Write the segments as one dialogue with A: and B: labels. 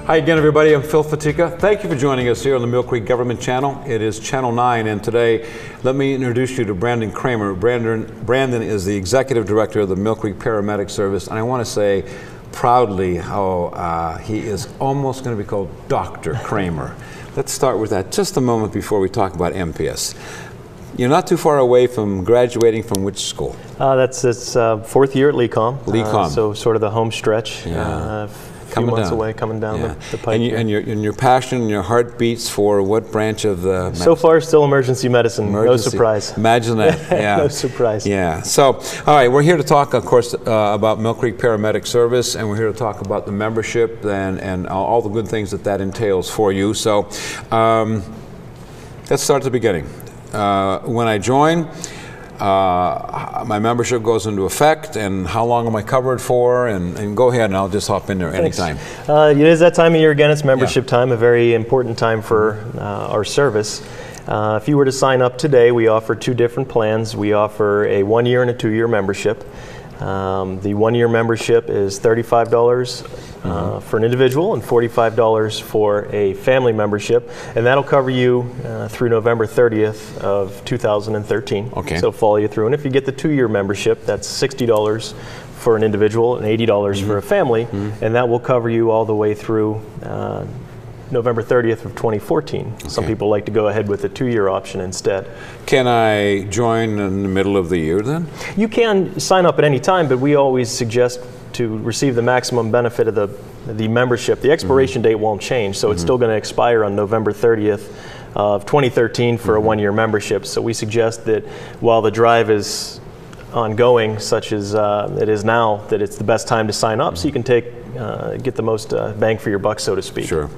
A: Hi again, everybody. I'm Phil Fatica. Thank you for joining us here on the Millcreek Government Channel. It is Channel 9, and today, let me introduce you to Brandon Kramer. Brandon is the Executive Director of the Millcreek Paramedics Service, and I want to say proudly how he is almost going to be called Dr. Kramer. Let's start with that just a moment before we talk about MPS. You're not too far away from graduating from which school?
B: It's fourth year at LECOM.
A: LECOM.
B: So sort of the home stretch.
A: Yeah.
B: A few months away, coming down the pipe.
A: And your passion and your heart beats for what branch of the medicine?
B: So far, still emergency medicine. No surprise.
A: Imagine that. Yeah.
B: No surprise.
A: Yeah. So, all right, we're here to talk, of course, about Millcreek Paramedic Service, and we're here to talk about the membership and all the good things that entails for you. So, let's start at the beginning. When I join, my membership goes into effect, and how long am I covered for? And go ahead, and I'll just hop in there anytime.
B: It is that time of year again. It's membership time, a very important time for our service. If you were to sign up today, we offer two different plans. We offer a 1-year and a 2-year membership. The 1-year membership is $35 for an individual and $45 for a family membership, and that'll cover you through November 30th of 2013.
A: Okay.
B: So follow you through. And if you get the 2-year membership, that's $60 for an individual and $80 for a family, and that will cover you all the way through November 30th of 2014. Okay. Some people like to go ahead with the 2-year option instead.
A: Can I join in the middle of the year then?
B: You can sign up at any time, but we always suggest to receive the maximum benefit of the membership. The expiration date won't change, so it's still going to expire on November 30th of 2013 for a 1-year membership. So we suggest that while the drive is ongoing, such as it is now, that it's the best time to sign up so you can get the most bang for your buck, so to speak.
A: Sure.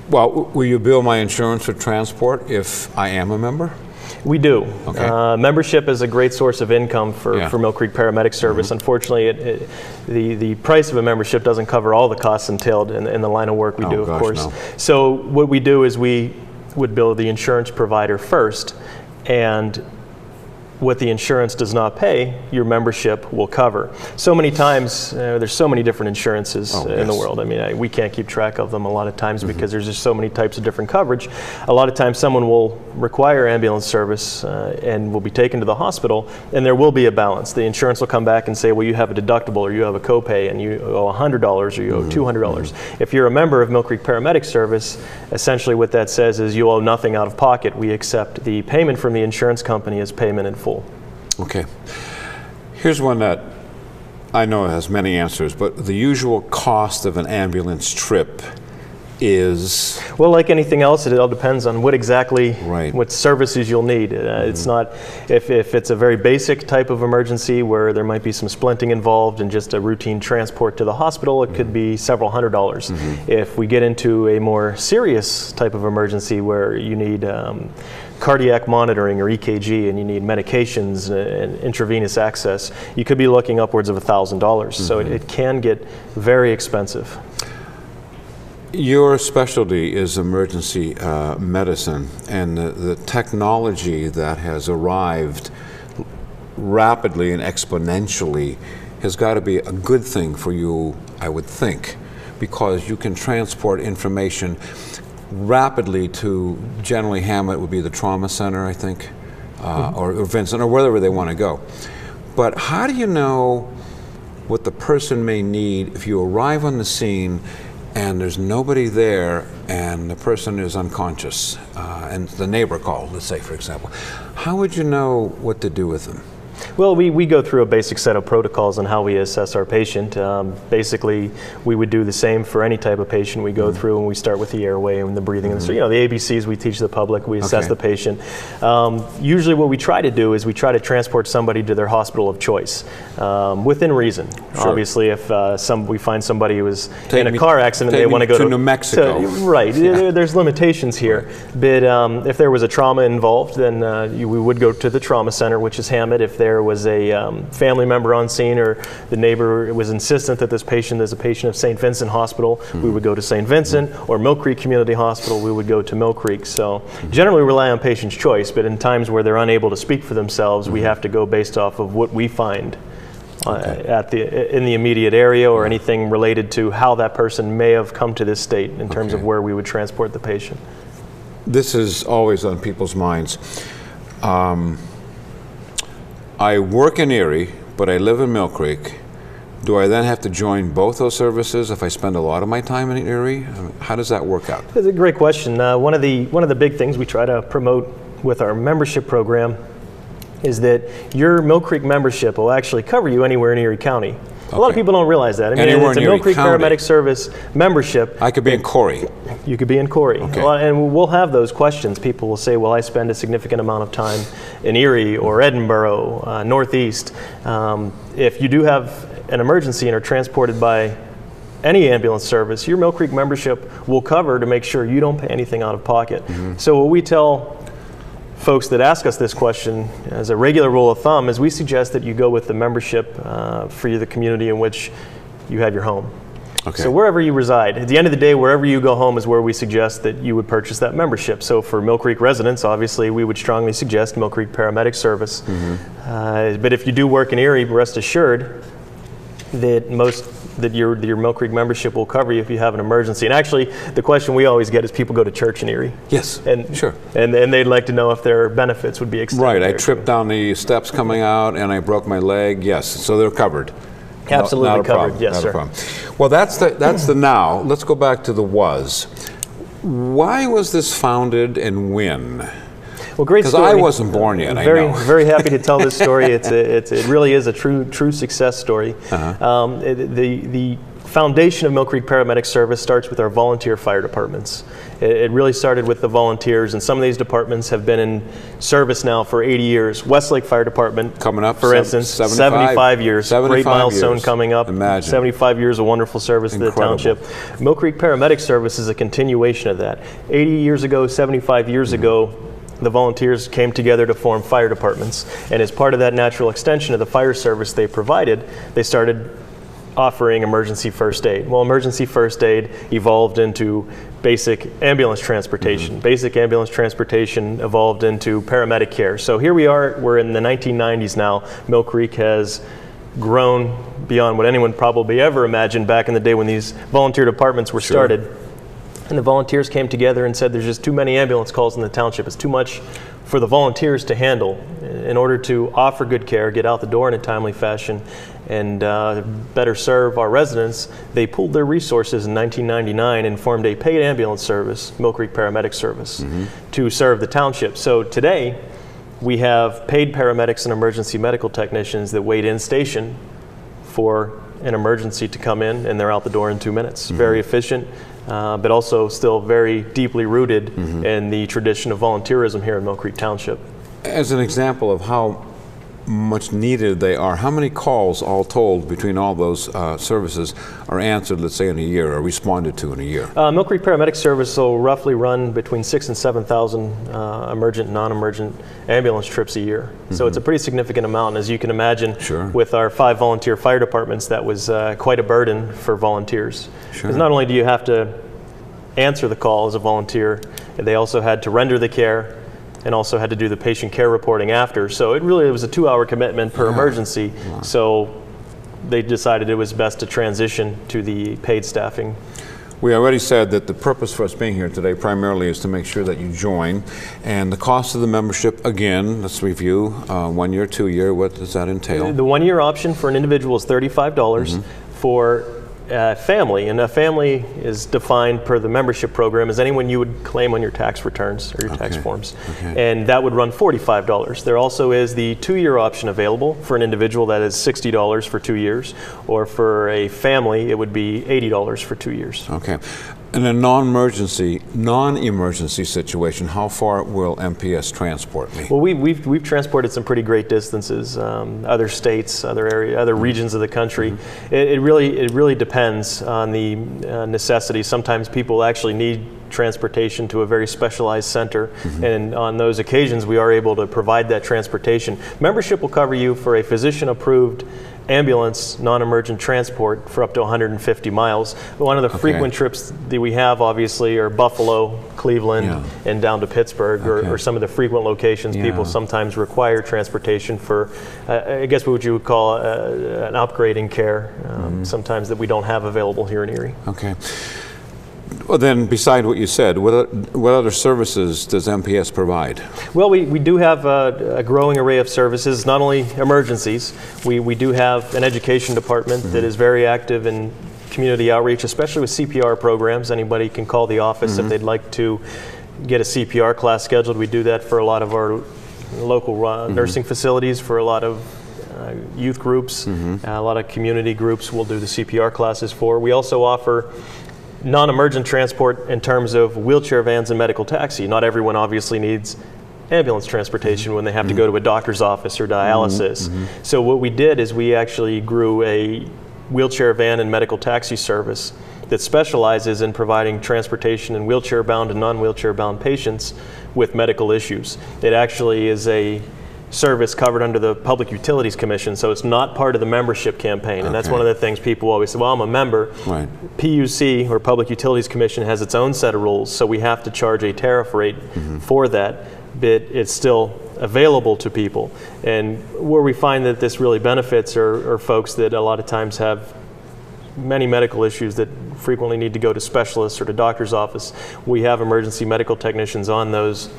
A: Well, will you bill my insurance for transport if I am a member?
B: We do.
A: Okay.
B: Membership is a great source of income for Millcreek Paramedic Service. Unfortunately, the price of a membership doesn't cover all the costs entailed in the line of work we do, of course. No. So what we do is we would bill the insurance provider first, and what the insurance does not pay, your membership will cover. So many times, there's so many different insurances in the world. I mean, we can't keep track of them a lot of times because there's just so many types of different coverage. A lot of times someone will require ambulance service and will be taken to the hospital, and there will be a balance. The insurance will come back and say, well, you have a deductible, or you have a copay, and you owe $100, or you owe $200. If you're a member of Millcreek Paramedic Service, essentially what that says is you owe nothing out of pocket. We accept the payment from the insurance company as payment in full.
A: Okay. Here's one that I know has many answers, but the usual cost of an ambulance trip is?
B: Well, like anything else, it all depends on what exactly, what services you'll need. It's not, if it's a very basic type of emergency where there might be some splinting involved and just a routine transport to the hospital, it could be several $100s. If we get into a more serious type of emergency where you need cardiac monitoring or EKG and you need medications and intravenous access, you could be looking upwards of $1,000. So it can get very expensive.
A: Your specialty is emergency medicine, and the technology that has arrived rapidly and exponentially has got to be a good thing for you, I would think, because you can transport information rapidly to, generally Hamlet would be the trauma center, I think, or Vincent, or wherever they want to go. But how do you know what the person may need if you arrive on the scene and there's nobody there and the person is unconscious and the neighbor called, let's say, for example? How would you know what to do with them?
B: Well, we go through a basic set of protocols on how we assess our patient. Basically, we would do the same for any type of patient. We go through and we start with the airway and the breathing. And so, the ABCs we teach the public, we assess the patient. Usually what we try to do is we try to transport somebody to their hospital of choice, within reason. Sure. Obviously, if we find somebody who was in a car accident, they want to go
A: to New Mexico.
B: There's limitations here. But if there was a trauma involved, then we would go to the trauma center, which is Hammett. If there was a family member on scene or the neighbor was insistent that this patient is a patient of St. Vincent Hospital, we would go to St. Vincent, or Millcreek Community Hospital, we would go to Millcreek. So generally we rely on patient's choice, but in times where they're unable to speak for themselves, we have to go based off of what we find in the immediate area, or anything related to how that person may have come to this state in terms of where we would transport the patient.
A: This is always on people's minds. I work in Erie, but I live in Millcreek. Do I then have to join both those services if I spend a lot of my time in Erie? How does that work out?
B: It's a great question. One of the big things we try to promote with our membership program is that your Millcreek membership will actually cover you anywhere in Erie County. A lot of people don't realize that. I mean,
A: anywhere
B: it's a Millcreek Paramedic Service membership.
A: I could be in Corey.
B: You could be in Corey. And we'll have those questions. People will say, well, I spend a significant amount of time in Erie or Edinburgh, Northeast. If you do have an emergency and are transported by any ambulance service, your Millcreek membership will cover to make sure you don't pay anything out of pocket. So what we tell folks that ask us this question as a regular rule of thumb is we suggest that you go with the membership for the community in which you have your home. So wherever you reside, at the end of the day, wherever you go home is where we suggest that you would purchase that membership. So for Millcreek residents, obviously, we would strongly suggest Millcreek Paramedic Service. But if you do work in Erie, rest assured that your Millcreek membership will cover you if you have an emergency. And actually, the question we always get is people go to church in Erie.
A: Yes, sure.
B: And they'd like to know if their benefits would be extended.
A: Right, I tripped down the steps coming out and I broke my leg. Yes, so they're covered.
B: Absolutely covered, yes, sir.
A: Well, that's the now. Let's go back to the was. Why was this founded and when?
B: Well, great story.
A: Because I wasn't born yet.
B: Very happy to tell this story. It really is a true success story. The foundation of Millcreek Paramedic Service starts with our volunteer fire departments. It really started with the volunteers, and some of these departments have been in service now for 80 years. Westlake Fire Department,
A: coming up,
B: for instance, 75 years.
A: 75
B: great milestone
A: years.
B: Coming up.
A: Imagine.
B: 75 years of wonderful service to the township. Millcreek Paramedic Service is a continuation of that. 80 years ago, 75 years ago, the volunteers came together to form fire departments, and as part of that natural extension of the fire service they provided, they started offering emergency first aid. Well, emergency first aid evolved into basic ambulance transportation. Basic ambulance transportation evolved into paramedic care. So here we are, we're in the 1990s now. Millcreek has grown beyond what anyone probably ever imagined back in the day when these volunteer departments were started. And the volunteers came together and said there's just too many ambulance calls in the township. It's too much for the volunteers to handle. In order to offer good care, get out the door in a timely fashion, and better serve our residents, they pooled their resources in 1999 and formed a paid ambulance service, Millcreek Paramedic Service, to serve the township. So today, we have paid paramedics and emergency medical technicians that wait in station for an emergency to come in, and they're out the door in 2 minutes. Very efficient. But also still very deeply rooted in the tradition of volunteerism here in Millcreek Township. As
A: an example of how much needed they are, how many calls all told between all those services are answered, let's say, in a year, or responded to in a year?
B: Millcreek Paramedic Service will roughly run between 6,000 and 7,000 emergent and non-emergent ambulance trips a year. So it's a pretty significant amount. As you can imagine, with our 5 volunteer fire departments, that was quite a burden for volunteers. Because not only do you have to answer the call as a volunteer, they also had to render the care and also had to do the patient care reporting after. So it was a 2-hour commitment per emergency. So they decided it was best to transition to the paid staffing.
A: We already said that the purpose for us being here today primarily is to make sure that you join. And the cost of the membership, again, let's review, 1 year, 2 year, what does that entail?
B: The 1 year option for an individual is $35. For family, and a family is defined per the membership program as anyone you would claim on your tax returns or your tax forms, and that would run $45. There also is the 2-year option available for an individual, that is $60 for 2 years, or for a family it would be $80 for 2 years. In a non-emergency situation, how far will MPS transport me? Well, we've transported some pretty great distances, other states, other regions of the country. It really depends on the necessity. Sometimes people actually need transportation to a very specialized center, and on those occasions we are able to provide that transportation. Membership will cover you for a physician-approved ambulance non-emergent transport for up to 150 miles. One of the frequent trips that we have obviously are Buffalo, Cleveland, and down to Pittsburgh, or some of the frequent locations people sometimes require transportation for, I guess what you would call an upgrading care, sometimes that we don't have available here in Erie.
A: Okay. Well, then, beside what you said, what other services does MPS provide?
B: Well, we do have a growing array of services, not only emergencies. We do have an education department that is very active in community outreach, especially with CPR programs. Anybody can call the office if they'd like to get a CPR class scheduled. We do that for a lot of our local nursing facilities, for a lot of youth groups, a lot of community groups we'll do the CPR classes for. We also offer non-emergent transport in terms of wheelchair vans and medical taxi. Not everyone obviously needs ambulance transportation when they have to go to a doctor's office or dialysis. So what we did is we actually grew a wheelchair van and medical taxi service that specializes in providing transportation in wheelchair-bound and non-wheelchair-bound patients with medical issues. It actually is a service covered under the Public Utilities Commission, so it's not part of the membership campaign. And that's one of the things people always say, well, I'm a member. PUC, or Public Utilities Commission, has its own set of rules, so we have to charge a tariff rate for that, but it's still available to people. And where we find that this really benefits are folks that a lot of times have many medical issues that frequently need to go to specialists or to doctor's office. We have emergency medical technicians on those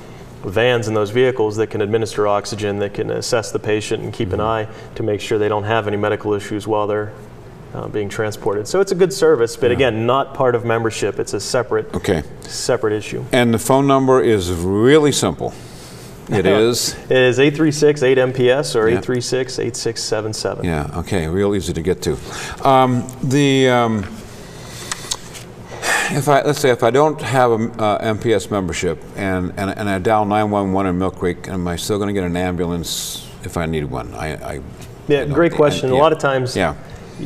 B: vans and those vehicles that can administer oxygen, that can assess the patient and keep an eye to make sure they don't have any medical issues while they're being transported. So it's a good service, but again, not part of membership. It's a separate issue.
A: And the phone number is really simple. It is?
B: It is 836-8MPS or 836-8677.
A: Yeah, okay, real easy to get to. Let's say if I don't have a MPS membership and I dial 911 in Millcreek, am I still going to get an ambulance if I need one?
B: Great question. A lot of times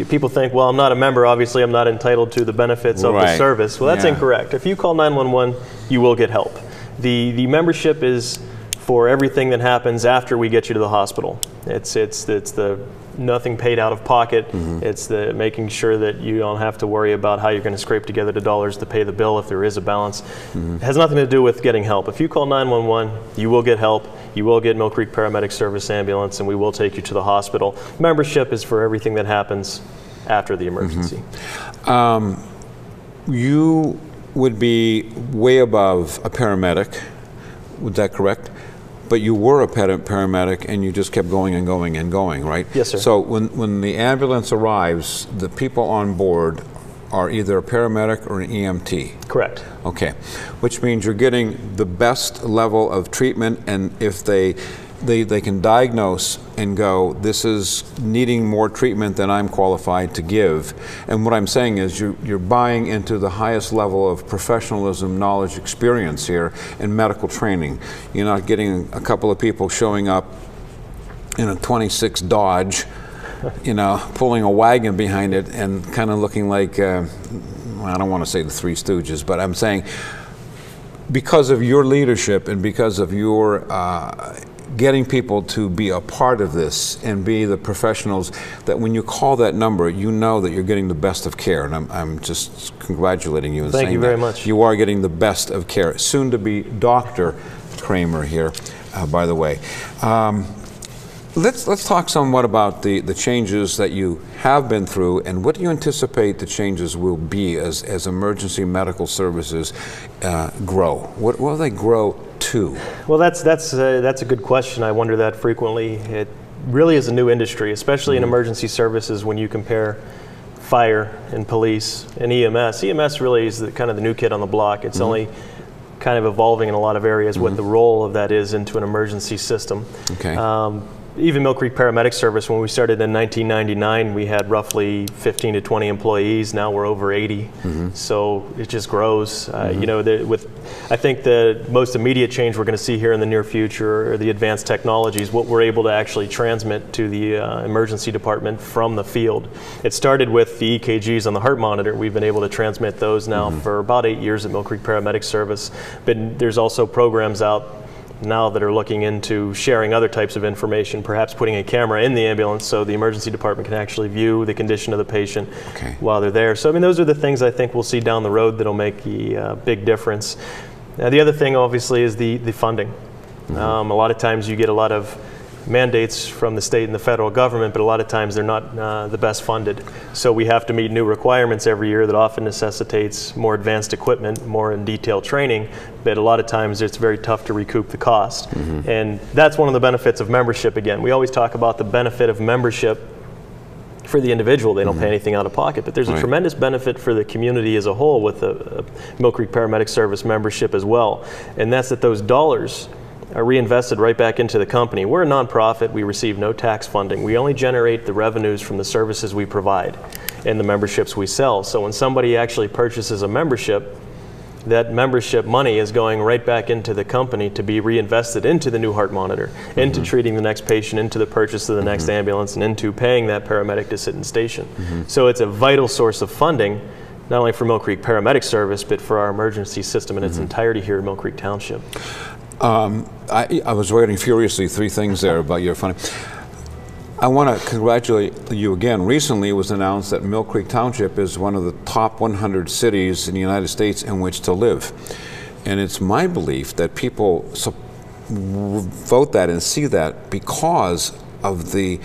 B: people think, well, I'm not a member, obviously I'm not entitled to the benefits of the service. Well, that's incorrect. If you call 911, you will get help. The membership is for everything that happens after we get you to the hospital. It's the nothing paid out of pocket. It's the making sure that you don't have to worry about how you're going to scrape together the dollars to pay the bill if there is a balance. It has nothing to do with getting help. If you call 911, you will get help. You will get Millcreek Paramedics Service ambulance, and we will take you to the hospital. Membership is for everything that happens after the emergency.
A: You would be way above a paramedic, was that correct? But you were a paramedic and you just kept going and going and going, right?
B: Yes, sir.
A: So when the ambulance arrives, the people on board are either a paramedic or an EMT?
B: Correct.
A: Okay, which means you're getting the best level of treatment, and if they can diagnose and go, this is needing more treatment than I'm qualified to give. And what I'm saying is you're buying into the highest level of professionalism, knowledge, experience here in medical training. You're not getting a couple of people showing up in a 26 Dodge, pulling a wagon behind it and kind of looking like, I don't want to say the Three Stooges, but I'm saying because of your leadership and because of your getting people to be a part of this and be the professionals that when you call that number, you know that you're getting the best of care. And I'm just congratulating you and saying
B: thank you very much.
A: You are getting the best of care. Soon to be Dr. Kramer here, by the way. Let's talk somewhat about the changes that you have been through, and what do you anticipate the changes will be as emergency medical services grow? What will they grow to?
B: Well, that's a good question. I wonder that frequently. It really is a new industry, especially in emergency services. When you compare fire and police and EMS, EMS really is kind of the new kid on the block. It's only kind of evolving in a lot of areas what the role of that is into an emergency system.
A: Okay.
B: even Millcreek Paramedics Service, when we started in 1999, we had roughly 15 to 20 employees. Now we're over 80. So it just grows. You know, I think the most immediate change we're going to see here in the near future are the advanced technologies, what we're able to actually transmit to the emergency department from the field. It started with the EKGs on the heart monitor. We've been able to transmit those now for about 8 years at Millcreek Paramedics Service. But there's also programs out now that are looking into sharing other types of information, perhaps putting a camera in the ambulance so the emergency department can actually view the condition of the patient while they're there. So I mean, those are the things I think we'll see down the road that'll make a big difference. Now, the other thing obviously is the funding. A lot of times you get a lot of mandates from the state and the federal government, but a lot of times they're not the best funded. So we have to meet new requirements every year that often necessitates more advanced equipment, more in detail training, but a lot of times it's very tough to recoup the cost. And that's one of the benefits of membership. Again, we always talk about the benefit of membership for the individual. They don't pay anything out of pocket, but there's a tremendous benefit for the community as a whole with the Millcreek Paramedic Service membership as well. And that's that those dollars are reinvested right back into the company. We're a nonprofit. We receive no tax funding. We only generate the revenues from the services we provide and the memberships we sell. So when somebody actually purchases a membership, that membership money is going right back into the company to be reinvested into the new heart monitor, into treating the next patient, into the purchase of the next ambulance, and into paying that paramedic to sit in station. So it's a vital source of funding, not only for Millcreek Paramedic Service, but for our emergency system in its entirety here in Millcreek Township.
A: I was writing furiously 3 things there about your funding. I want to congratulate you again. Recently it was announced that Millcreek Township is one of the top 100 cities in the United States in which to live. And it's my belief that people vote that and see that because of the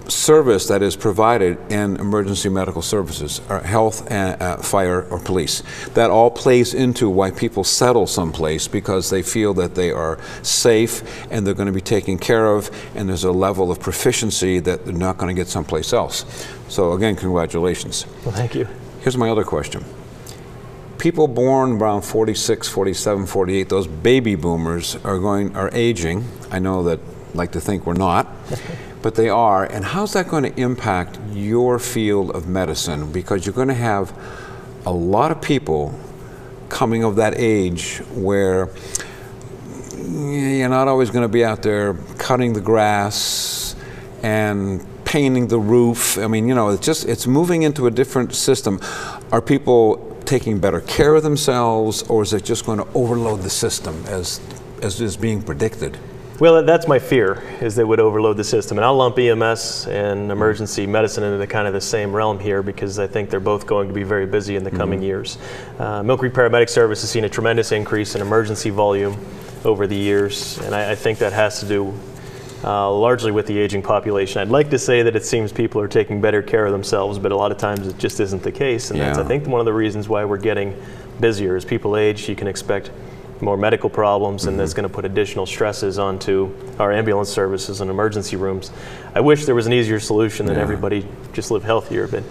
A: service that is provided in emergency medical services, or health, and fire, or police. That all plays into why people settle someplace, because they feel that they are safe and they're going to be taken care of, and there's a level of proficiency that they're not going to get someplace else. So again, congratulations.
B: Well, thank you.
A: Here's my other question. People born around 46, 47, 48, those baby boomers are aging. I know that like to think we're not. But they are, and how's that going to impact your field of medicine? Because you're going to have a lot of people coming of that age where you're not always going to be out there cutting the grass and painting the roof. I mean, you know, it's moving into a different system. Are people taking better care of themselves, or is it just going to overload the system as is being predicted?
B: Well, that's my fear, is they would overload the system. And I'll lump EMS and emergency medicine into the kind of the same realm here, because I think they're both going to be very busy in the coming years. Millcreek Paramedic Service has seen a tremendous increase in emergency volume over the years, and I think that has to do largely with the aging population. I'd like to say that it seems people are taking better care of themselves, but a lot of times it just isn't the case. And that's, I think, one of the reasons why we're getting busier. As people age, you can expect more medical problems, and that's going to put additional stresses onto our ambulance services and emergency rooms. I wish there was an easier solution than everybody just live healthier, but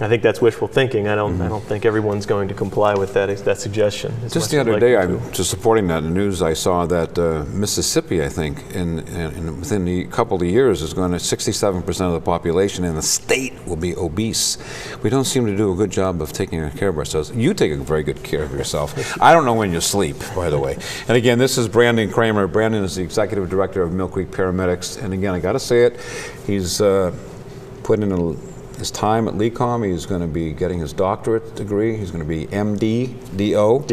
B: I think that's wishful thinking. I don't think everyone's going to comply with that suggestion.
A: Just the other day, I'm just supporting that in the news. I saw that Mississippi, I think, within a couple of years, is going to 67% of the population in the state will be obese. We don't seem to do a good job of taking care of ourselves. You take a very good care of yourself. I don't know when you sleep, by the way. And again, this is Brandon Kramer. Brandon is the executive director of Millcreek Paramedics. And again, I got to say it, he's put in his time at LECOM. He's going to be getting his doctorate degree. He's going to be MD, DO,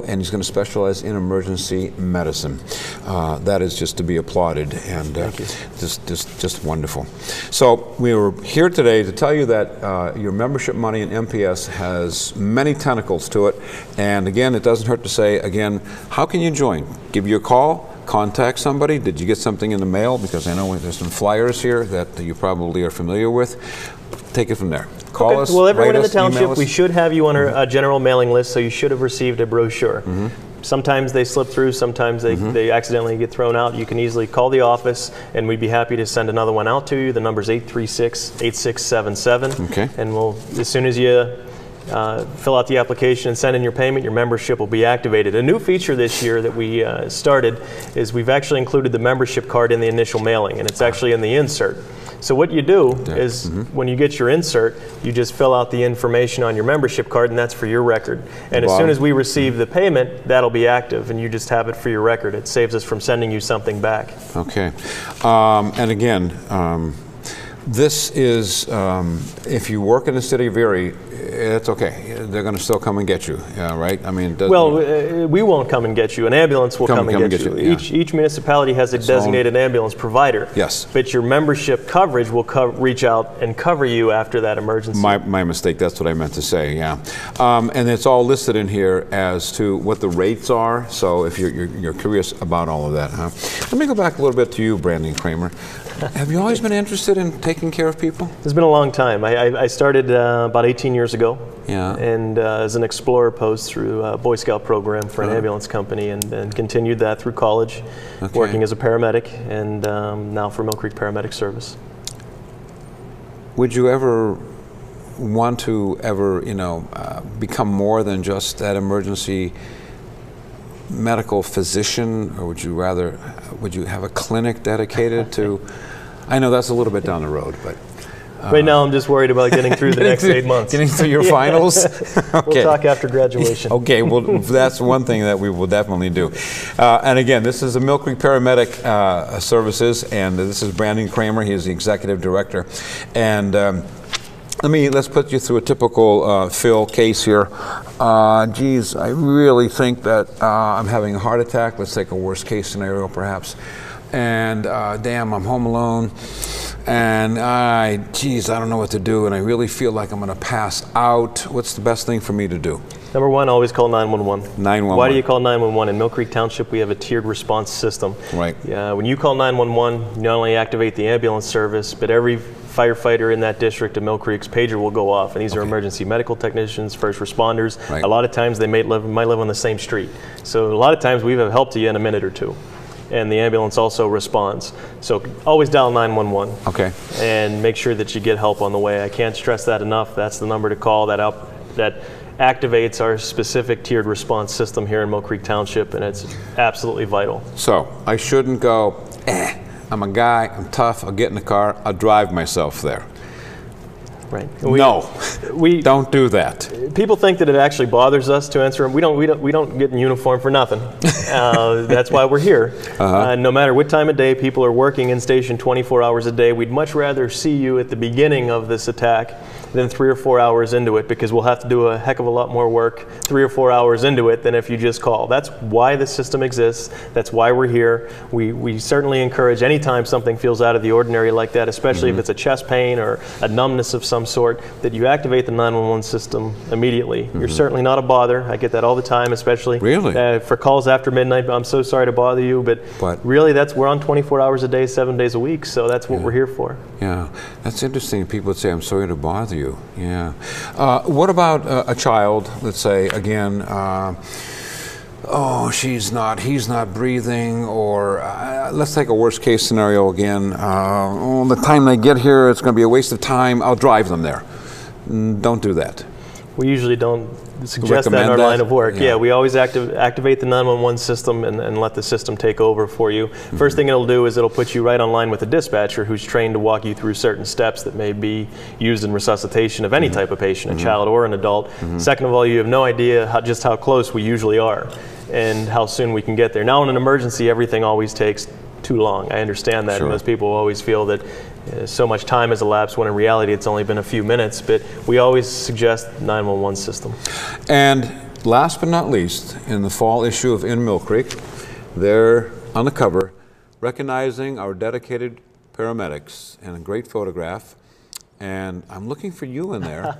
A: and he's going to specialize in emergency medicine. That is just to be applauded, and just wonderful. So we were here today to tell you that your membership money in MPS has many tentacles to it, and again, it doesn't hurt to say again, how can you join? Give you a call. Contact somebody. Did you get something in the mail? Because I know there's some flyers here that you probably are familiar with. Take it from there. Call us.
B: Well, everyone in the township, we should have you on our general mailing list, so you should have received a brochure. Sometimes they slip through, sometimes they accidentally get thrown out. You can easily call the office, and we'd be happy to send another one out to you. The number's 836-8677.
A: Okay.
B: And we'll, as soon as you fill out the application and send in your payment, your membership will be activated. A new feature this year that we started is we've actually included the membership card in the initial mailing, and it's actually in the insert. So what you do is when you get your insert, you just fill out the information on your membership card, and that's for your record. And as soon as we receive the payment, that'll be active, and you just have it for your record. It saves us from sending you something back.
A: Okay. And again, this is, if you work in the city of Erie, it's okay. They're going to still come and get you, right? I mean,
B: we won't come and get you. An ambulance will come and get you.
A: Yeah.
B: Each municipality has a designated ambulance provider.
A: Yes.
B: But your membership coverage will reach out and cover you after that emergency.
A: My mistake. That's what I meant to say. Yeah. And it's all listed in here as to what the rates are. So if you're curious about all of that, let me go back a little bit to you, Brandon Kramer. Have you always been interested in taking care of people?
B: It's been a long time. I started about 18 years ago.
A: Yeah.
B: And as an explorer post through a Boy Scout program for an ambulance company, and continued that through college, working as a paramedic, and now for Millcreek Paramedic Service.
A: Would you ever want to become more than just that emergency medical physician, or would you have a clinic dedicated to? I know that's a little bit down the road, but
B: right now I'm just worried about getting through the next 8 months.
A: Getting through your finals? Okay.
B: We'll talk after graduation.
A: Okay, well, that's one thing that we will definitely do. And again, this is the Millcreek Paramedic Services, and this is Brandon Kramer. He is the executive director. And let's put you through a typical Phil case here. Geez, I really think that I'm having a heart attack. Let's take a worst case scenario, perhaps. And damn, I'm home alone. And geez, I don't know what to do, and I really feel like I'm going to pass out. What's the best thing for me to do?
B: Number one, always call 911.
A: 911.
B: Why do you call 911? In Millcreek Township, we have a tiered response system.
A: Right.
B: When you call 911, you not only activate the ambulance service, but every firefighter in that district of Millcreek's pager will go off, and these are emergency medical technicians, first responders.
A: Right.
B: A lot of times they might live on the same street. So a lot of times we have help to you in a minute or two. And the ambulance also responds. So always dial 911.
A: Okay.
B: And make sure that you get help on the way. I can't stress that enough. That's the number to call. That activates our specific tiered response system here in Millcreek Township, and it's absolutely vital.
A: So I shouldn't go, I'm a guy, I'm tough, I'll get in the car, I'll drive myself there.
B: Right.
A: We don't do that.
B: People think that it actually bothers us to answer them. We don't get in uniform for nothing. That's why we're here. No matter what time of day people are working in station 24 hours a day, we'd much rather see you at the beginning of this attack than 3 or 4 hours into it, because we'll have to do a heck of a lot more work 3 or 4 hours into it than if you just call. That's why the system exists. That's why we're here. We certainly encourage anytime something feels out of the ordinary like that, especially if it's a chest pain or a numbness of some sort, that you activate the 911 system immediately. You're certainly not a bother. I get that all the time, especially for calls after midnight. I'm so sorry to bother you, but really we're on 24 hours a day, 7 days a week, so that's what we're here for. Yeah,
A: that's interesting. People would say, I'm sorry to bother you. Yeah. What about a child, let's say, again, he's not breathing, or let's take a worst case scenario again. The time they get here, it's going to be a waste of time. I'll drive them there. Don't do that.
B: We usually don't suggest that in our line of work. Yeah, we always activate the 911 system and let the system take over for you. First thing it'll do is it'll put you right online with a dispatcher who's trained to walk you through certain steps that may be used in resuscitation of any type of patient, a child or an adult. Second of all, you have no idea just how close we usually are and how soon we can get there. Now in an emergency, everything always takes too long. I understand that. Most people always feel that so much time has elapsed, when in reality it's only been a few minutes, but we always suggest 911 system.
A: And last but not least, in the fall issue of In Millcreek, they're on the cover recognizing our dedicated paramedics, and a great photograph. And I'm looking for you in there,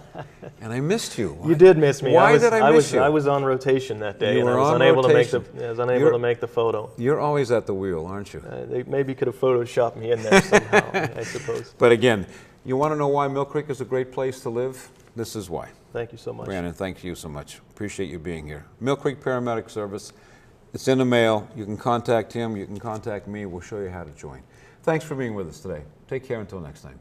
A: and I missed you.
B: You did miss me.
A: Why did I miss you?
B: I was on rotation that day,
A: and
B: I was unable to make the photo.
A: You're always at the wheel, aren't you?
B: They maybe could have photoshopped me in there somehow, I suppose.
A: But again, you want to know why Millcreek is a great place to live? This is why.
B: Thank you so much.
A: Brandon, thank you so much. Appreciate you being here. Millcreek Paramedic Service. It's in the mail. You can contact him. You can contact me. We'll show you how to join. Thanks for being with us today. Take care until next time.